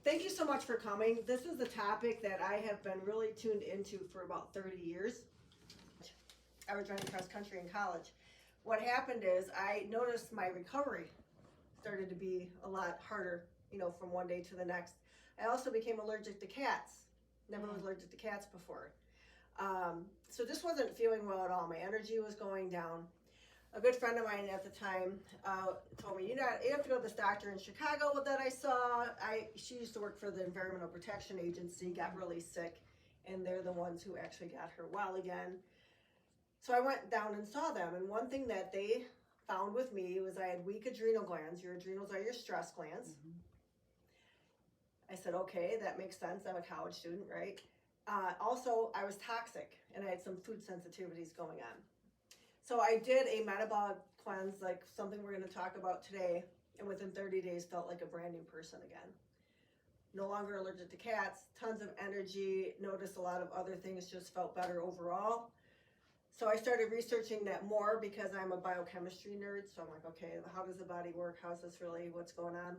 thank you so much for coming. This is a topic that I have been really tuned into for about 30 years. I was running cross country in college. What happened is I noticed my recovery started to be a lot harder, from one day to the next. I also became allergic to cats. Never was allergic to cats before. So just wasn't feeling well at all. My energy was going down. A good friend of mine at the time told me, you have to go to this doctor in Chicago that I saw. She used to work for the Environmental Protection Agency, got really sick, and they're the ones who actually got her well again. So I went down and saw them, and one thing that they found with me was I had weak adrenal glands. Your adrenals are your stress glands. Mm-hmm. I said, okay, that makes sense. I'm a college student, right? Also, I was toxic, and I had some food sensitivities going on. So I did a metabolic cleanse, like something we're going to talk about today, and within 30 days felt like a brand new person again. No longer allergic to cats, tons of energy, noticed a lot of other things, just felt better overall. So I started researching that more because I'm a biochemistry nerd. So I'm like, okay, how does the body work? How's this really, what's going on?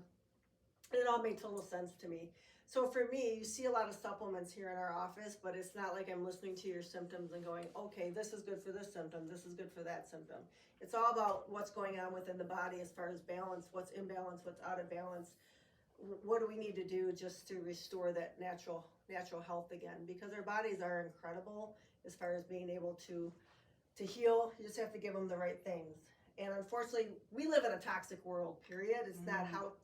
And it all made total sense to me. So for me, you see a lot of supplements here in our office, but it's not like I'm listening to your symptoms and going, okay, this is good for this symptom, this is good for that symptom. It's all about what's going on within the body as far as balance, what's in balance, what's out of balance. What do we need to do just to restore that natural health again? Because our bodies are incredible as far as being able to heal. You just have to give them the right things. And unfortunately, we live in a toxic world, period. It's not how,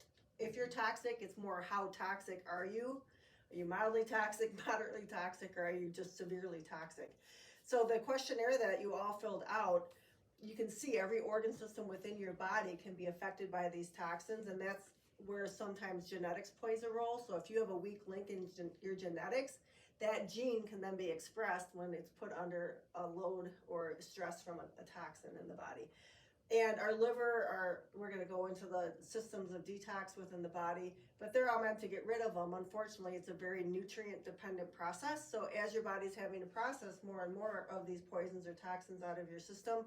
if you're toxic, it's more how toxic are you? Are you mildly toxic, moderately toxic, or are you just severely toxic? So the questionnaire that you all filled out, you can see every organ system within your body can be affected by these toxins, and that's where sometimes genetics plays a role. So if you have a weak link in your genetics, that gene can then be expressed when it's put under a load or stress from a toxin in the body. And our liver, we're going to go into the systems of detox within the body, but they're all meant to get rid of them. Unfortunately, it's a very nutrient dependent process. So as your body's having to process more and more of these poisons or toxins out of your system,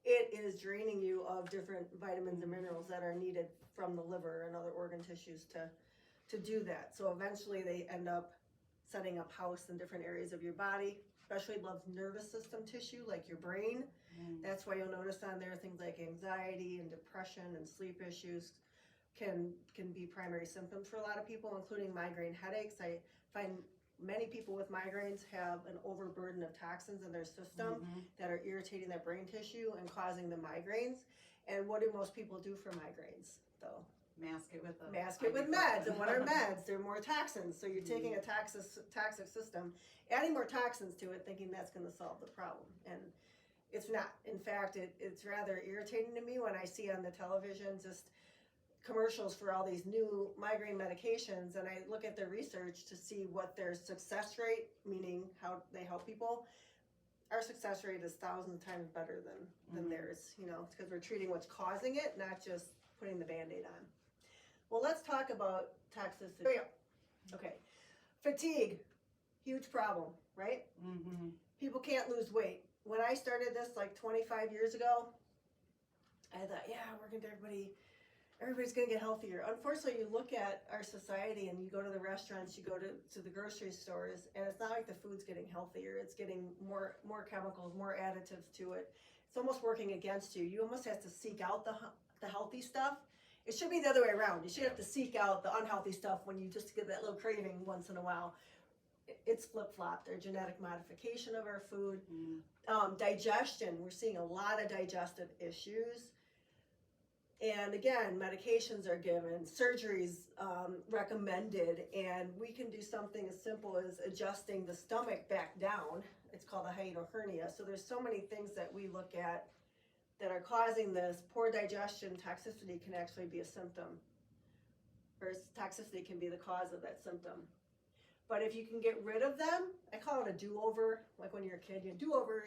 it is draining you of different vitamins and minerals that are needed from the liver and other organ tissues to do that. So eventually they end up setting up house in different areas of your body, especially loves nervous system tissue like your brain. That's why you'll notice on there things like anxiety and depression and sleep issues can be primary symptoms for a lot of people, including migraine headaches. I find many people with migraines have an overburden of toxins in their system that are irritating that brain tissue and causing the migraines. And what do most people do for migraines, though? Mask it with meds. And what are meds? They're more toxins. So you're taking a toxic system, adding more toxins to it, thinking that's going to solve the problem. And it's not. In fact, it's rather irritating to me when I see on the television just commercials for all these new migraine medications, and I look at their research to see what their success rate, meaning how they help people. Our success rate is thousands of times better than theirs, because we're treating what's causing it, not just putting the Band-Aid on. Well, let's talk about toxicity. Okay. Fatigue, huge problem, right? People can't lose weight. When I started this like 25 years ago, I thought, everybody's gonna get healthier. Unfortunately, you look at our society and you go to the restaurants, you go to the grocery stores, and it's not like the food's getting healthier. It's getting more chemicals, more additives to it. It's almost working against you. You almost have to seek out the healthy stuff. It should be the other way around. You should have to seek out the unhealthy stuff when you just get that little craving once in a while. It's flip-flopped. There's genetic modification of our food. Digestion, we're seeing a lot of digestive issues. And again, medications are given, surgeries recommended, and we can do something as simple as adjusting the stomach back down. It's called a hiatal hernia. So there's so many things that we look at that are causing this. Poor digestion, toxicity can actually be a symptom, or toxicity can be the cause of that symptom. But if you can get rid of them, I call it a do-over, like when you're a kid, you do-over,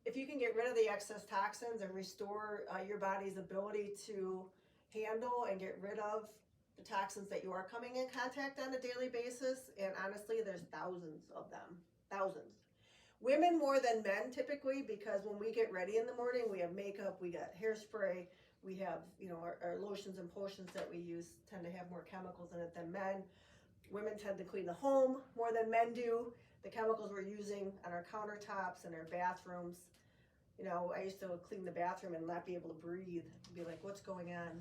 if you can get rid of the excess toxins and restore your body's ability to handle and get rid of the toxins that you are coming in contact on a daily basis, and honestly, there's thousands of them, thousands. Women more than men typically, because when we get ready in the morning, we have makeup, we got hairspray, We have, our lotions and potions that we use tend to have more chemicals in it than men. Women tend to clean the home more than men do. The chemicals we're using on our countertops and our bathrooms. I used to clean the bathroom and not be able to breathe. Be like, what's going on?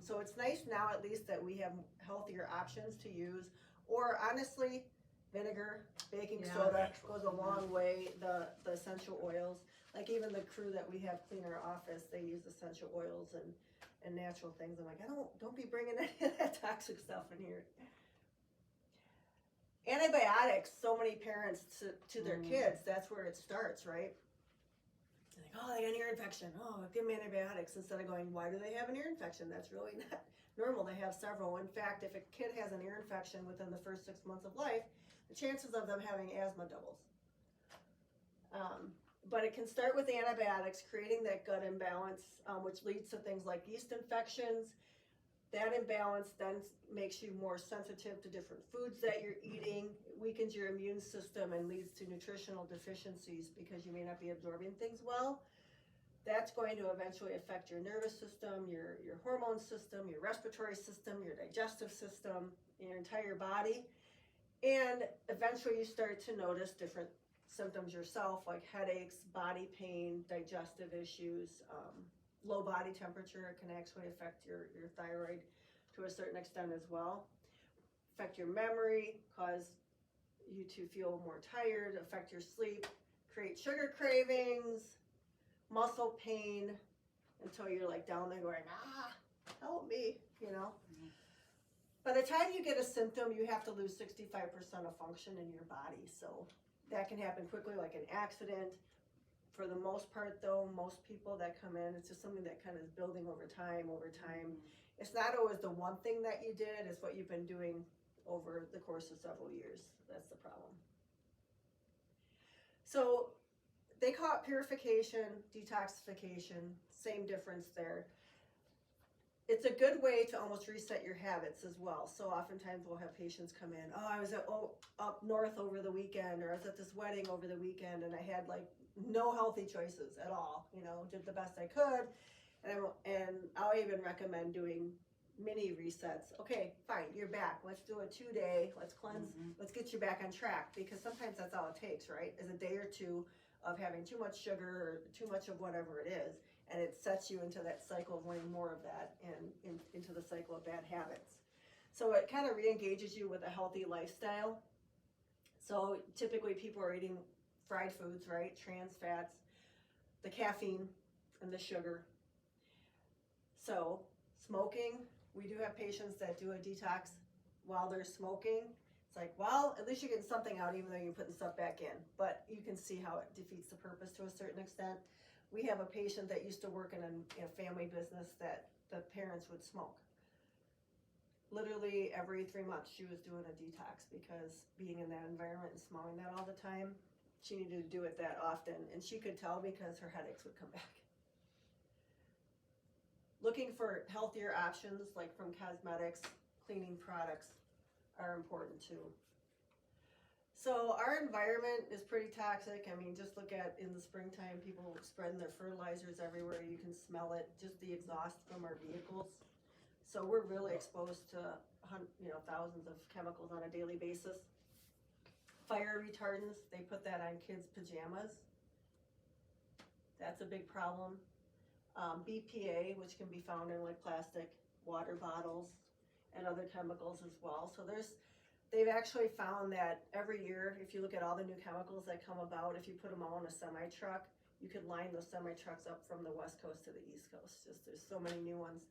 So it's nice now at least that we have healthier options to use. Or honestly, vinegar, baking soda goes a long way. The essential oils, like even the crew that we have clean our office, they use essential oils and natural things. I'm like, don't be bringing any of that toxic stuff in here. Antibiotics, so many parents to their kids, that's where it starts, right? Like, oh, they got an ear infection. Oh, give them antibiotics. Instead of going, why do they have an ear infection? That's really not normal. They have several. In fact, if a kid has an ear infection within the first 6 months of life, the chances of them having asthma doubles. But it can start with antibiotics, creating that gut imbalance, which leads to things like yeast infections. That imbalance then makes you more sensitive to different foods that you're eating, weakens your immune system, and leads to nutritional deficiencies because you may not be absorbing things well. That's going to eventually affect your nervous system, your hormone system, your respiratory system, your digestive system, your entire body. And eventually you start to notice different symptoms yourself, like headaches, body pain, digestive issues, low body temperature. It can actually affect your thyroid to a certain extent as well. Affect your memory, cause you to feel more tired, affect your sleep, create sugar cravings, muscle pain, until you're like down there going, help me, By the time you get a symptom, you have to lose 65% of function in your body. So that can happen quickly, like an accident. For the most part, though, most people that come in, it's just something that kind of is building over time. It's not always the one thing that you did, it's what you've been doing over the course of several years. That's the problem. So they call it purification, detoxification, same difference there. It's a good way to almost reset your habits as well. So oftentimes we'll have patients come in, I was up north over the weekend, or I was at this wedding over the weekend, and I had like no healthy choices at all, did the best I could. And I'll even recommend doing mini resets. Okay, fine, you're back. Let's do a 2-day, let's cleanse, let's get you back on track, because sometimes that's all it takes, right? Is a day or two of having too much sugar or too much of whatever it is, and it sets you into that cycle of wanting more of that and into the cycle of bad habits. So it kind of re-engages you with a healthy lifestyle. So typically people are eating fried foods, right? Trans fats, the caffeine, and the sugar. So smoking, we do have patients that do a detox while they're smoking. It's like, well, at least you're getting something out even though you're putting stuff back in. But you can see how it defeats the purpose to a certain extent. We have a patient that used to work in a family business that the parents would smoke. Literally every 3 months she was doing a detox, because being in that environment and smelling that all the time, she needed to do it that often. And she could tell because her headaches would come back. Looking for healthier options, like from cosmetics, cleaning products, are important too. So our environment is pretty toxic. I mean, just look at in the springtime, people spreading their fertilizers everywhere. You can smell it, just the exhaust from our vehicles. So we're really exposed to thousands of chemicals on a daily basis. Fire retardants, they put that on kids' pajamas. That's a big problem. BPA, which can be found in like plastic water bottles and other chemicals as well. So they've actually found that every year, if you look at all the new chemicals that come about, if you put them all in a semi-truck, you could line those semi-trucks up from the West Coast to the East Coast. Just there's so many new ones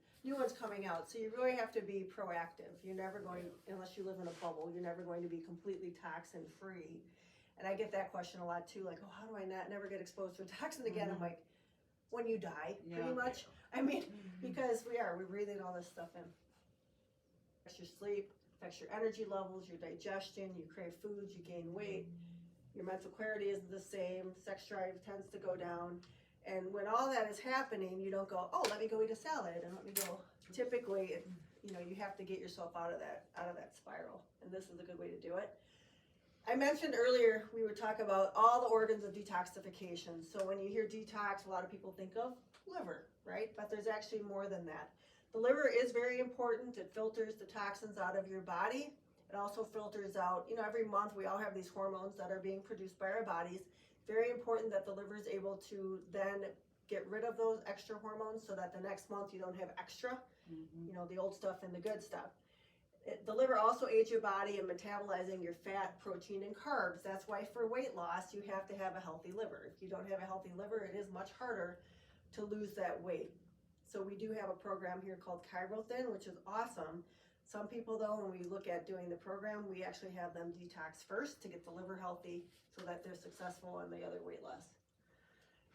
coming out. So you really have to be proactive. You're never going, unless you live in a bubble, you're never going to be completely toxin free. And I get that question a lot too, like, how do I never get exposed to a toxin again? I'm like, when you die, pretty much. I mean, because we're breathing all this stuff in. Affects your sleep, affects your energy levels, your digestion, you crave foods, you gain weight, your mental clarity isn't the same, sex drive tends to go down. And when all that is happening, you don't go, let me go eat a salad and let me go. Typically, you have to get yourself out of that spiral. And this is a good way to do it. I mentioned earlier we would talk about all the organs of detoxification. So when you hear detox, a lot of people think of liver, right? But there's actually more than that. The liver is very important. It filters the toxins out of your body. It also filters out, every month we all have these hormones that are being produced by our bodies. Very important that the liver is able to then get rid of those extra hormones so that the next month you don't have extra, the old stuff and the good stuff. The liver also aids your body in metabolizing your fat, protein, and carbs. That's why for weight loss, you have to have a healthy liver. If you don't have a healthy liver, it is much harder to lose that weight. So we do have a program here called ChiralThin, which is awesome. Some people, though, when we look at doing the program, we actually have them detox first to get the liver healthy so that they're successful and the other weight loss.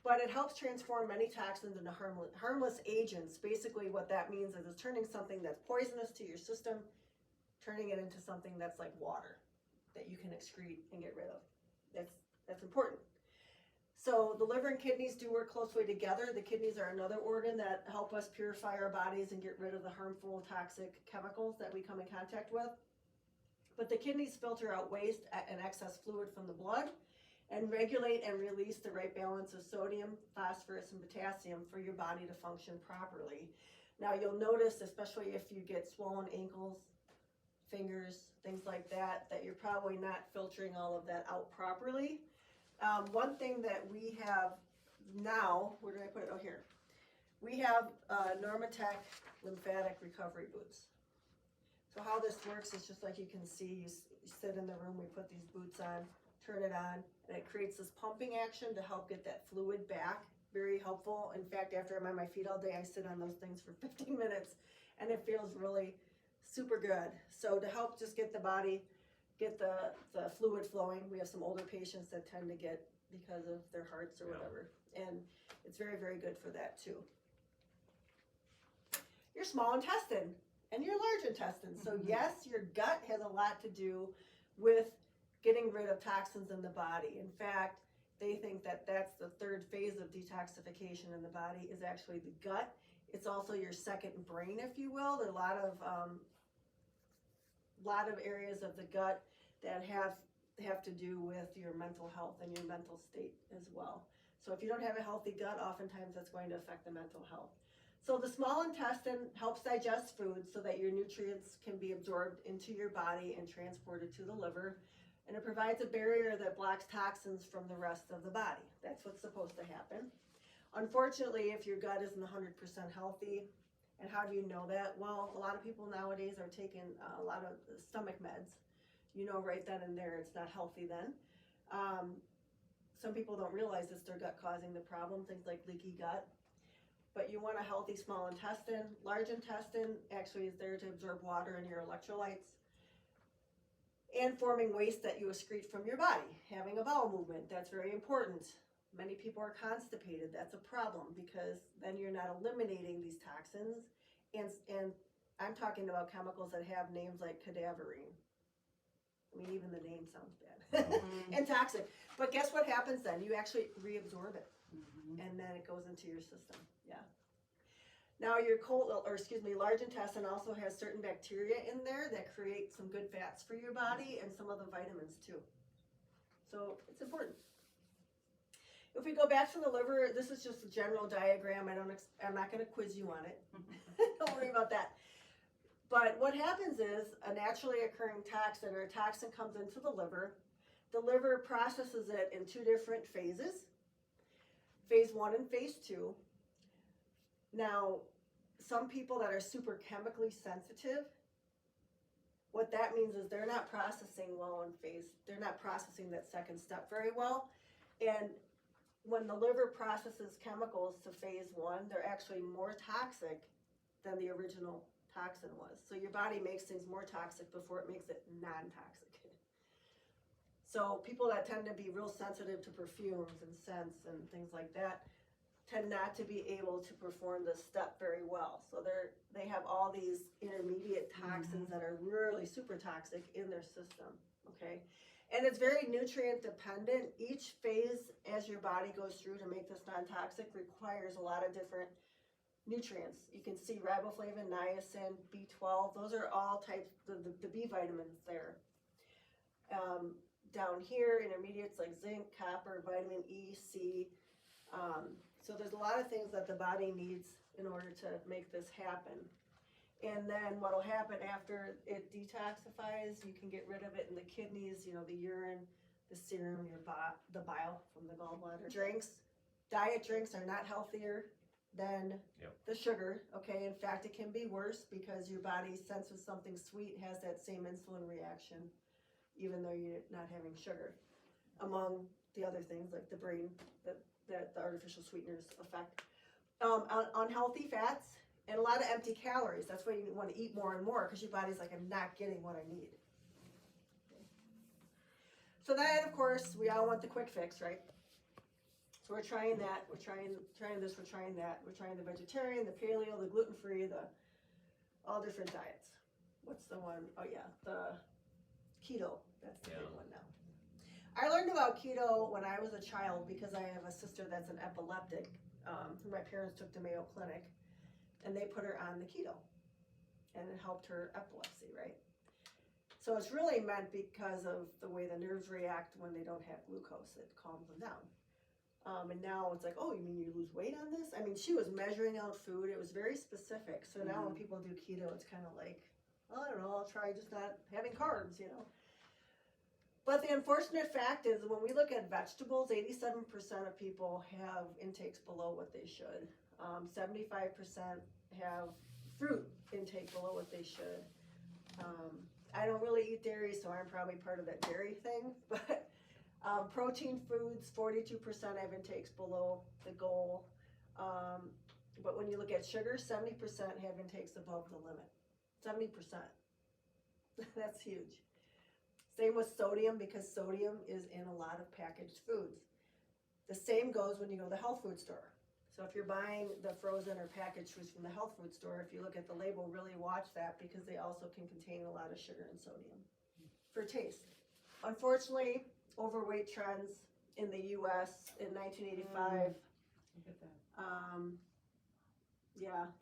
But it helps transform many toxins into harmless agents. Basically, what that means is it's turning something that's poisonous to your system, turning it into something that's like water that you can excrete and get rid of. That's important. So the liver and kidneys do work closely together. The kidneys are another organ that help us purify our bodies and get rid of the harmful toxic chemicals that we come in contact with. But the kidneys filter out waste and excess fluid from the blood and regulate and release the right balance of sodium, phosphorus, and potassium for your body to function properly. Now you'll notice, especially if you get swollen ankles, fingers, things like that, that you're probably not filtering all of that out properly. One thing that we have now, where did I put it? Oh, here. We have Normatec lymphatic recovery boots. So how this works is just like you can see, you sit in the room, we put these boots on, turn it on, and it creates this pumping action to help get that fluid back. Very helpful. In fact, after I'm on my feet all day, I sit on those things for 15 minutes, and it feels really super good. So to help just get the body, get the fluid flowing, we have some older patients that tend to get because of their hearts or whatever. And it's very, very good for that too. Your small intestine and your large intestine. So yes, your gut has a lot to do with getting rid of toxins in the body. In fact, they think that that's the third phase of detoxification in the body is actually the gut. It's also your second brain, if you will. There are a lot of areas of the gut that have to do with your mental health and your mental state as well. So if you don't have a healthy gut, oftentimes that's going to affect the mental health. So the small intestine helps digest food so that your nutrients can be absorbed into your body and transported to the liver. And it provides a barrier that blocks toxins from the rest of the body. That's what's supposed to happen. Unfortunately, if your gut isn't 100% healthy, and how do you know that? Well, a lot of people nowadays are taking a lot of stomach meds. You know right then and there it's not healthy then. Some people don't realize it's their gut causing the problem, things like leaky gut. But you want a healthy small intestine. Large intestine actually is there to absorb water and your electrolytes and forming waste that you excrete from your body. Having a bowel movement, that's very important. Many people are constipated. That's a problem because then you're not eliminating these toxins. And I'm talking about chemicals that have names like cadaverine. I mean, even the name sounds bad and toxic. But guess what happens then? You actually reabsorb it, and then it goes into your system. Yeah. Now your large intestine also has certain bacteria in there that create some good fats for your body and some of the vitamins too. So it's important. If we go back to the liver, this is just a general diagram. I'm not going to quiz you on it. Don't worry about that. But what happens is a naturally occurring toxin or a toxin comes into the liver. The liver processes it in two different phases, phase 1 and phase 2. Now, some people that are super chemically sensitive, what that means is they're not processing well they're not processing that second step very well. And when the liver processes chemicals to phase 1, they're actually more toxic than the original toxin was. So your body makes things more toxic before it makes it non-toxic. So people that tend to be real sensitive to perfumes and scents and things like that tend not to be able to perform this step very well. So they have all these intermediate toxins that are really super toxic in their system, okay? And it's very nutrient dependent. Each phase as your body goes through to make this non-toxic requires a lot of different nutrients. You can see riboflavin, niacin, B12, those are all types, the B vitamins there. down here, intermediates like zinc, copper, vitamin E, C. So there's a lot of things that the body needs in order to make this happen. And then what'll happen after it detoxifies, you can get rid of it in the kidneys, the urine, the serum, the bile from the gallbladder. Diet drinks are not healthier than the sugar, okay? In fact, it can be worse because your body senses something sweet, has that same insulin reaction, even though you're not having sugar, among the other things like the brain that the artificial sweeteners affect. Unhealthy fats and a lot of empty calories. That's why you want to eat more and more, because your body's like, I'm not getting what I need. So then, of course, we all want the quick fix, right? So we're trying that, we're trying this, we're trying that. We're trying the vegetarian, the paleo, the gluten-free, all different diets. What's the one? Oh yeah, the keto. That's the big one now. I learned about keto when I was a child because I have a sister that's an epileptic, who my parents took to Mayo Clinic, and they put her on the keto, and it helped her epilepsy, right? So it's really meant because of the way the nerves react when they don't have glucose. It calms them down. And now it's like, oh, you mean you lose weight on this? I mean, she was measuring out food. It was very specific. So now when people do keto, it's kind of like, well, I don't know, I'll try just not having carbs, But the unfortunate fact is when we look at vegetables, 87% of people have intakes below what they should. 75% have fruit intake below what they should. I don't really eat dairy, so I'm probably part of that dairy thing, but protein foods, 42% have intakes below the goal. But when you look at sugar, 70% have intakes above the limit. 70%. That's huge. Same with sodium, because sodium is in a lot of packaged foods. The same goes when you go to the health food store. So if you're buying the frozen or packaged foods from the health food store, if you look at the label, really watch that, because they also can contain a lot of sugar and sodium for taste. Unfortunately, overweight trends in the U.S. in 1985. Look at that.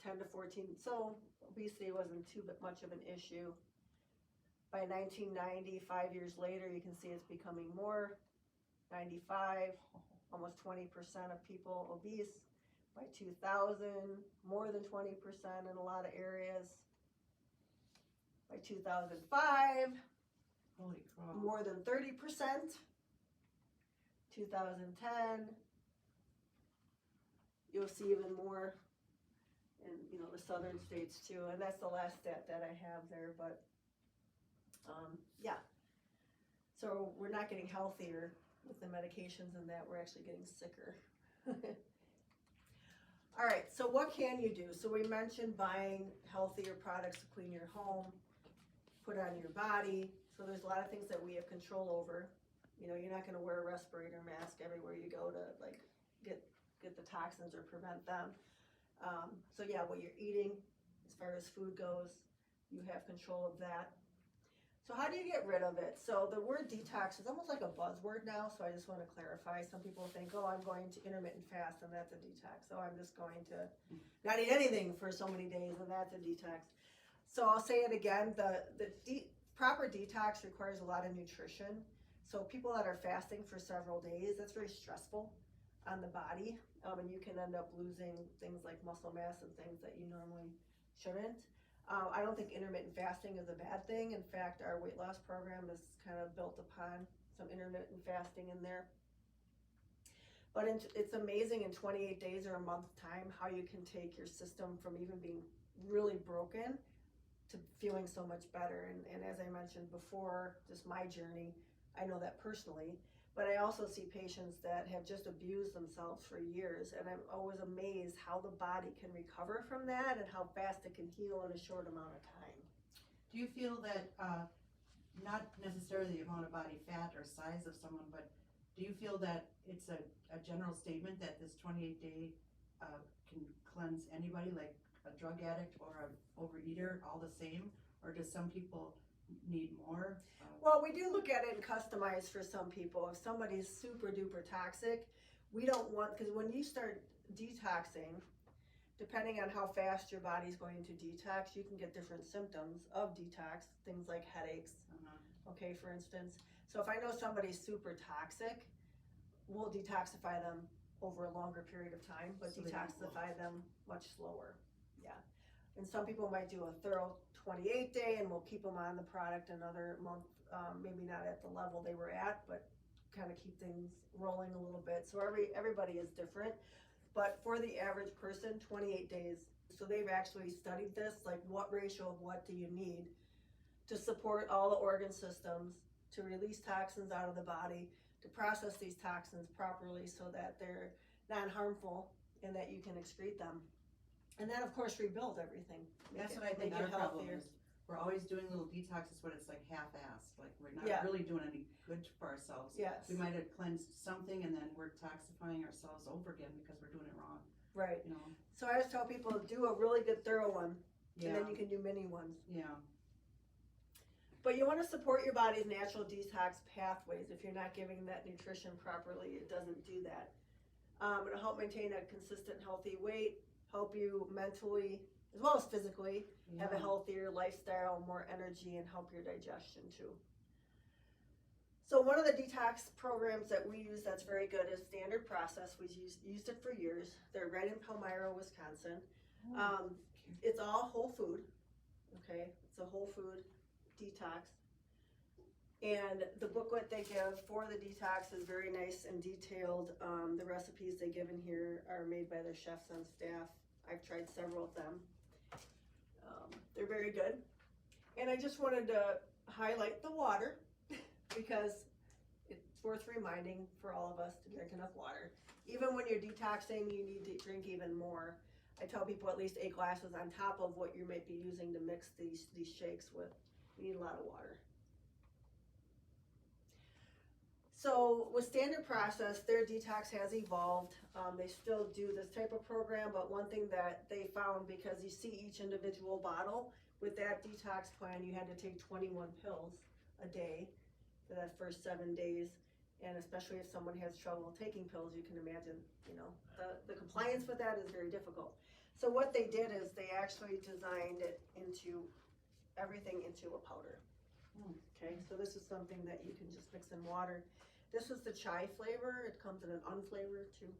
10 to 14. So obesity wasn't too much of an issue. By 1990, 5 years later, you can see it's becoming more. 95, almost 20% of people obese. By 2000, more than 20% in a lot of areas. By 2005, Holy crap. more than 30%. 2010, you'll see even more in the southern states too, and that's the last stat that I have there. But so we're not getting healthier with the medications and that, we're actually getting sicker. All right, so what can you do? So we mentioned buying healthier products to clean your home, put on your body. So there's a lot of things that we have control over. You're not going to wear a respirator mask everywhere you go to get the toxins or prevent them. What you're eating, as far as food goes, you have control of that. So how do you get rid of it? So the word detox is almost like a buzzword now, so I just want to clarify. Some people think, oh, I'm going to intermittent fast and that's a detox. So I'm just going to not eat anything for so many days and that's a detox. So I'll say it again, the proper detox requires a lot of nutrition. So people that are fasting for several days, that's very stressful on the body, and you can end up losing things like muscle mass and things that you normally shouldn't. I don't think intermittent fasting is a bad thing. In fact, our weight loss program is kind of built upon some intermittent fasting in there. But it's amazing in 28 days or a month time how you can take your system from even being really broken to feeling so much better. And as I mentioned before, just my journey, I know that personally, but I also see patients that have just abused themselves for years, and I'm always amazed how the body can recover from that and how fast it can heal in a short amount of time. Do you feel that, not necessarily the amount of body fat or size of someone, but do you feel that it's a general statement that this 28-day can cleanse anybody, like a drug addict or an overeater, all the same? Or does some people need more? Well, we do look at it and customize for some people. If somebody's super duper toxic, we don't want, because when you start detoxing, depending on how fast your body's going to detox, you can get different symptoms of detox, things like headaches, okay, for instance. So if I know somebody's super toxic, we'll detoxify them over a longer period of time, but So they don't detoxify them much slower. Yeah. And some people might do a thorough 28 day and we'll keep them on the product another month, maybe not at the level they were at, but kind of keep things rolling a little bit. So everybody is different. But for the average person, 28 days. So they've actually studied this, like what ratio of what do you need to support all the organ systems, to release toxins out of the body, to process these toxins properly so that they're non-harmful and that you can excrete them. And then of course rebuild everything. That's what I think our problem is. We're always doing little detoxes, but it's like half-assed, like we're not really doing any good for ourselves. Yes. We might have cleansed something and then we're toxifying ourselves over again because we're doing it wrong, Right. you know? So I always tell people, do a really good thorough one, Yeah, and then you can do mini ones. yeah, But you want to support your body's natural detox pathways. If you're not giving that nutrition properly, it doesn't do that. It'll help maintain a consistent, healthy weight, help you mentally as well as physically have a healthier lifestyle, more energy, and help your digestion too. So one of the detox programs that we use that's very good is Standard Process. We've used it for years. They're right in Palmyra, Wisconsin. It's all whole food, okay? It's a whole food detox. And the booklet they give for the detox is very nice and detailed. The recipes they give in here are made by their chefs on staff. I've tried several of them. They're very good. And I just wanted to highlight the water because it's worth reminding for all of us to drink enough water. Even when you're detoxing, you need to drink even more. I tell people at least 8 glasses on top of what you might be using to mix these shakes with. You need a lot of water. So with Standard Process, their detox has evolved. They still do this type of program, but one thing that they found, because you see each individual bottle, with that detox plan, you had to take 21 pills a day for that first 7 days. And especially if someone has trouble taking pills, you can imagine, you know, the compliance with that is very difficult. So what they did is they actually designed it into everything into a powder. Okay, so this is something that you can just mix in water. This is the chai flavor. It comes in an unflavored too,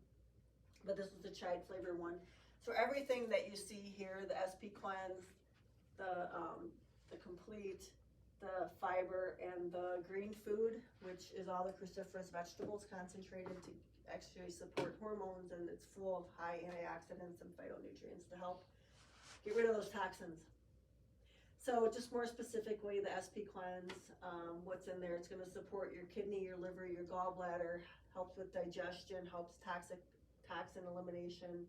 but this is the chai flavor one. So everything that you see here, the SP Cleanse, the Complete, the fiber, and the green food, which is all the cruciferous vegetables concentrated to actually support hormones, and it's full of high antioxidants and phytonutrients to help get rid of those toxins. So just more specifically, the SP Cleanse, what's in there, it's gonna support your kidney, your liver, your gallbladder, helps with digestion, helps toxin elimination,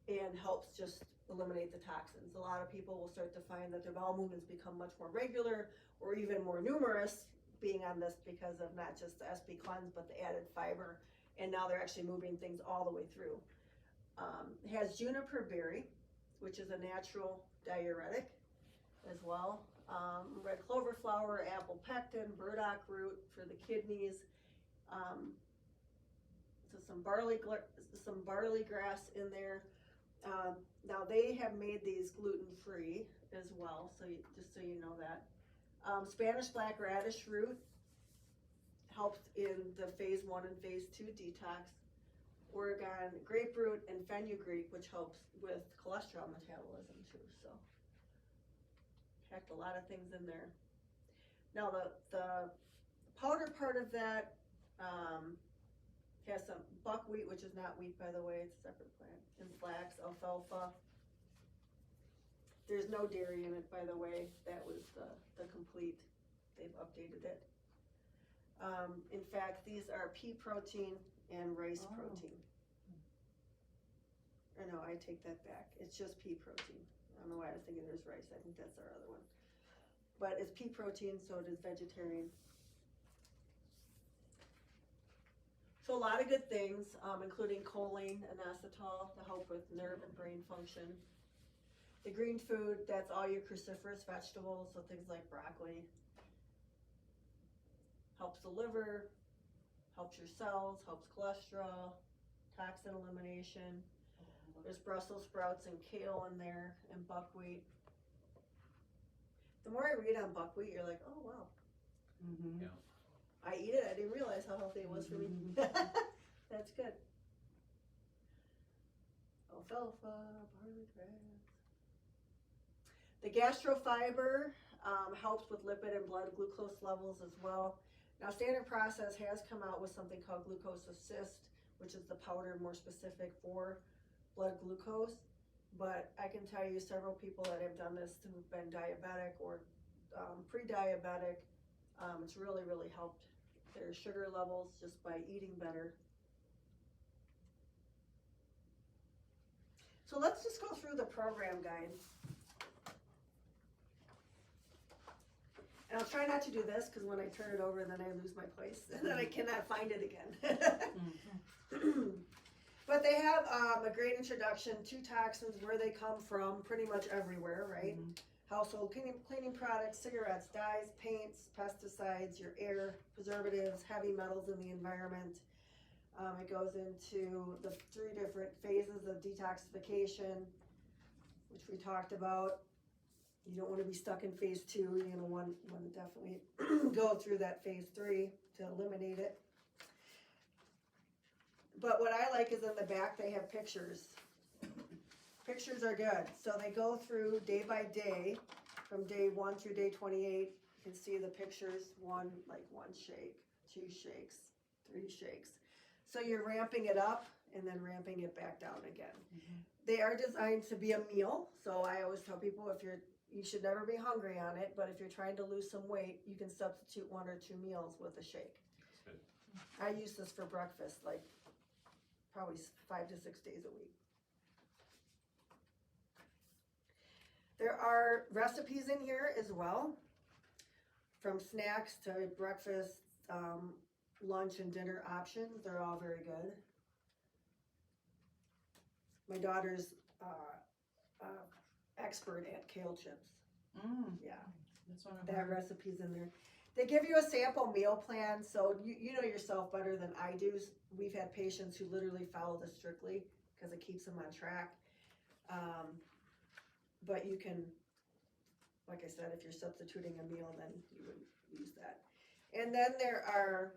and helps just eliminate the toxins. A lot of people will start to find that their bowel movements become much more regular or even more numerous being on this because of not just the SP Cleanse, but the added fiber. And now they're actually moving things all the way through. It has juniper berry, which is a natural diuretic as well. Red clover flower, apple pectin, burdock root for the kidneys. So some barley grass in there. Now they have made these gluten-free as well, so just so you know that. Spanish black radish root helps in the phase 1 and phase 2 detox. Oregon grapefruit and fenugreek, which helps with cholesterol metabolism too. So packed a lot of things in there. Now the powder part of that has some buckwheat, which is not wheat, by the way, it's a separate plant, and flax, alfalfa. There's no dairy in it, by the way. That was the Complete. They've updated it. In fact, these are pea protein and rice protein. Or no, I take that back. It's just pea protein. I don't know why I was thinking there's rice. I think that's our other one. But it's pea protein, so it is vegetarian. So a lot of good things, including choline and inositol to help with nerve and brain function. The green food, that's all your cruciferous vegetables, so things like broccoli. Helps the liver, helps your cells, helps cholesterol, toxin elimination. There's Brussels sprouts and kale in there and buckwheat. The more I read on buckwheat, you're like, oh wow. Mm-hmm. Yeah. I eat it. I didn't realize how healthy it was for me. That's good. Alfalfa, barley grass. The gastrofiber helps with lipid and blood glucose levels as well. Now, Standard Process has come out with something called Glucose Assist, which is the powder more specific for blood glucose. But I can tell you several people that have done this who've been diabetic or pre-diabetic. It's really, really helped their sugar levels just by eating better. So let's just go through the program guide. And I'll try not to do this because when I turn it over, then I lose my place and then I cannot find it again. But they have a great introduction to toxins, where they come from, pretty much everywhere, right? Mm-hmm. Household cleaning products, cigarettes, dyes, paints, pesticides, your air, preservatives, heavy metals in the environment. It goes into the 3 different phases of detoxification, which we talked about. You don't want to be stuck in phase 2. You're going to want to definitely go through that phase 3 to eliminate it. But what I like is in the back they have pictures. Pictures are good. So they go through day by day, from day 1 through day 28. You can see the pictures, one shake, 2 shakes, 3 shakes. So you're ramping it up and then ramping it back down again. Mm-hmm. They are designed to be a meal. So I always tell people you should never be hungry on it, but if you're trying to lose some weight, you can substitute 1 or 2 meals with a shake. Good. I use this for breakfast, like probably 5 to 6 days a week. There are recipes in here as well, from snacks to breakfast, lunch and dinner options. They're all very good. My daughter's expert at kale chips. Yeah, That's one of that our, recipe's in there. They give you a sample meal plan, so you know yourself better than I do. We've had patients who literally follow this strictly because it keeps them on track. But you can, like I said, if you're substituting a meal, then you would use that. And then there are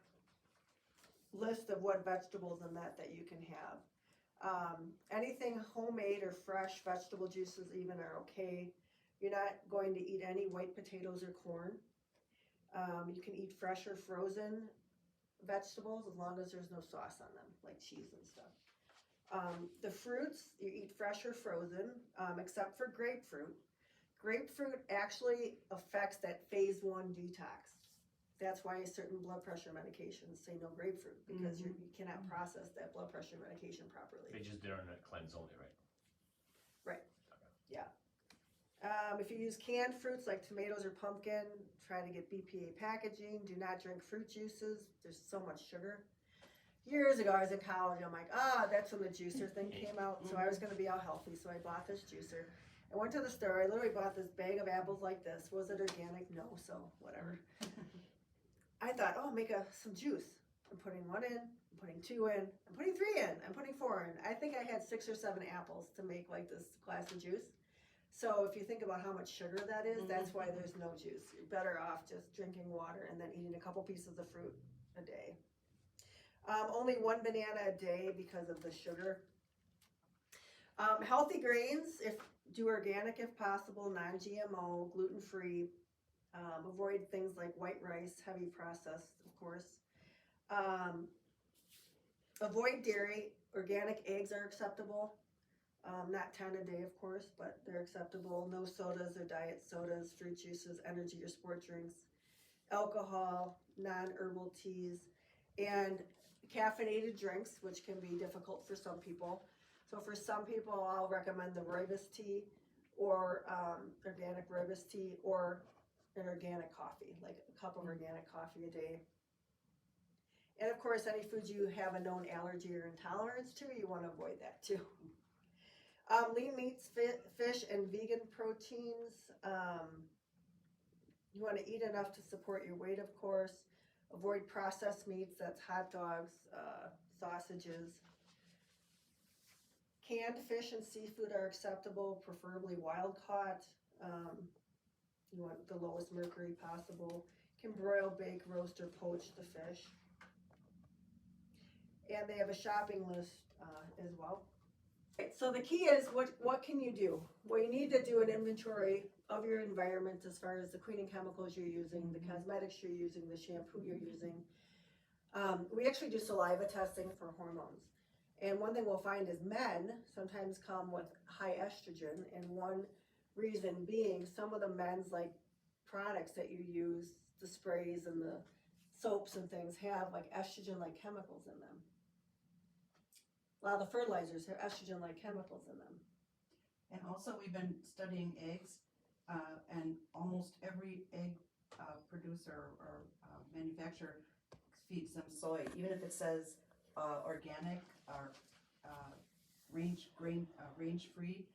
lists of what vegetables and that you can have. Anything homemade or fresh vegetable juices even are okay. You're not going to eat any white potatoes or corn. You can eat fresh or frozen vegetables as long as there's no sauce on them, like cheese and stuff. The fruits, you eat fresh or frozen, except for grapefruit. Grapefruit actually affects that phase 1 detox. That's why certain blood pressure medications say no grapefruit, because you cannot process that blood pressure medication properly. They just did on a cleanse only, right? Right. Yeah. If you use canned fruits like tomatoes or pumpkin, try to get BPA packaging. Do not drink fruit juices. There's so much sugar. Years ago, I was in college. I'm like, that's when the juicer thing came out. So I was going to be all healthy. So I bought this juicer. I went to the store. I literally bought this bag of apples like this. Was it organic? No. So whatever. I thought, make some juice. I'm putting 1 in. I'm putting 2 in. I'm putting 3 in. I'm putting 4 in. I think I had 6 or 7 apples to make like this glass of juice. So if you think about how much sugar that is, that's why there's no juice. You're better off just drinking water and then eating a couple pieces of fruit a day. Only 1 banana a day because of the sugar. Healthy grains, do organic if possible, non-GMO, gluten-free. Avoid things like white rice, heavy processed, of course. Avoid dairy. Organic eggs are acceptable. Not 10 a day, of course, but they're acceptable. No sodas or diet sodas, fruit juices, energy or sport drinks, alcohol, non-herbal teas, and caffeinated drinks, which can be difficult for some people. So for some people, I'll recommend the rooibos tea or organic rooibos tea or an organic coffee, like a cup of organic coffee a day. And of course, any foods you have a known allergy or intolerance to, you want to avoid that too. Lean meats, fish, and vegan proteins. You want to eat enough to support your weight, of course. Avoid processed meats, that's hot dogs, sausages. Canned fish and seafood are acceptable, preferably wild caught. You want the lowest mercury possible. Can broil, bake, roast, or poach the fish. And they have a shopping list as well. Right, so the key is, what can you do? Well, you need to do an inventory of your environment as far as the cleaning chemicals you're using, the cosmetics you're using, the shampoo you're using. We actually do saliva testing for hormones. And one thing we'll find is men sometimes come with high estrogen, and one reason being some of the men's like products that you use, the sprays and the soaps and things, have like estrogen like chemicals in them. A lot of the fertilizers have estrogen like chemicals in them. And also we've been studying eggs, and almost every egg producer or manufacturer feeds them soy, even if it says organic or range free,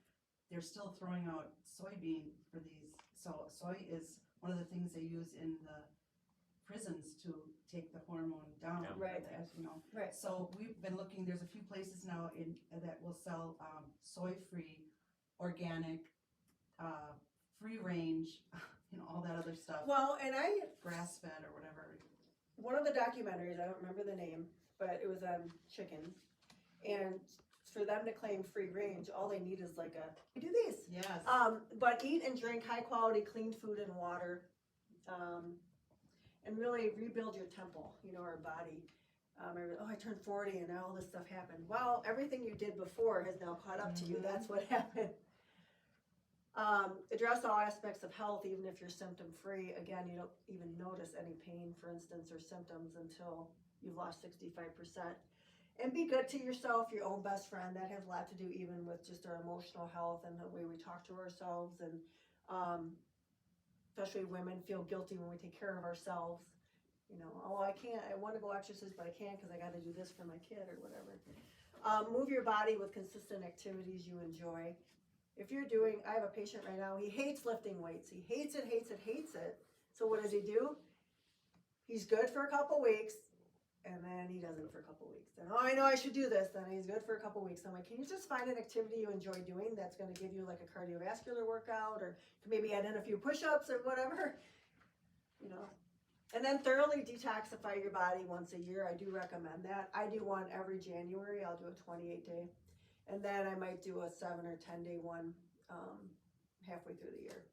they're still throwing out soybean for these. So soy is one of the things they use in the prisons to take the hormone down. Yeah. Right. As you know. Right. So we've been looking. There's a few places now that will sell soy-free, organic, free range, all that other stuff. Well, and Grass-fed or whatever. one of the documentaries, I don't remember the name, but it was on chickens. And for them to claim free range, all they need is like we do these. Yes. But eat and drink high quality clean food and water, and really rebuild your temple, our body. I turned 40 and now all this stuff happened. Well, everything you did before has now caught up to you. That's what happened. Address all aspects of health, even if you're symptom free. Again, you don't even notice any pain, for instance, or symptoms until you've lost 65%. And be good to yourself, your own best friend. That has a lot to do even with just our emotional health and the way we talk to ourselves. And especially women feel guilty when we take care of ourselves. I want to go exercise, but I can't because I got to do this for my kid or whatever. Move your body with consistent activities you enjoy. If you're I have a patient right now, he hates lifting weights. He hates it. So what does he do? He's good for a couple weeks, and then he doesn't for a couple weeks. Then, I know I should do this. Then he's good for a couple weeks. I'm like, can you just find an activity you enjoy doing that's going to give you like a cardiovascular workout, or maybe add in a few push-ups or whatever, And then thoroughly detoxify your body once a year. I do recommend that. I do one every January. I'll do a 28-day. And then I might do a 7 or 10-day one halfway through the year.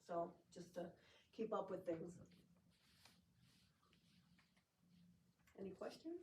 So just to keep up with things. Any questions?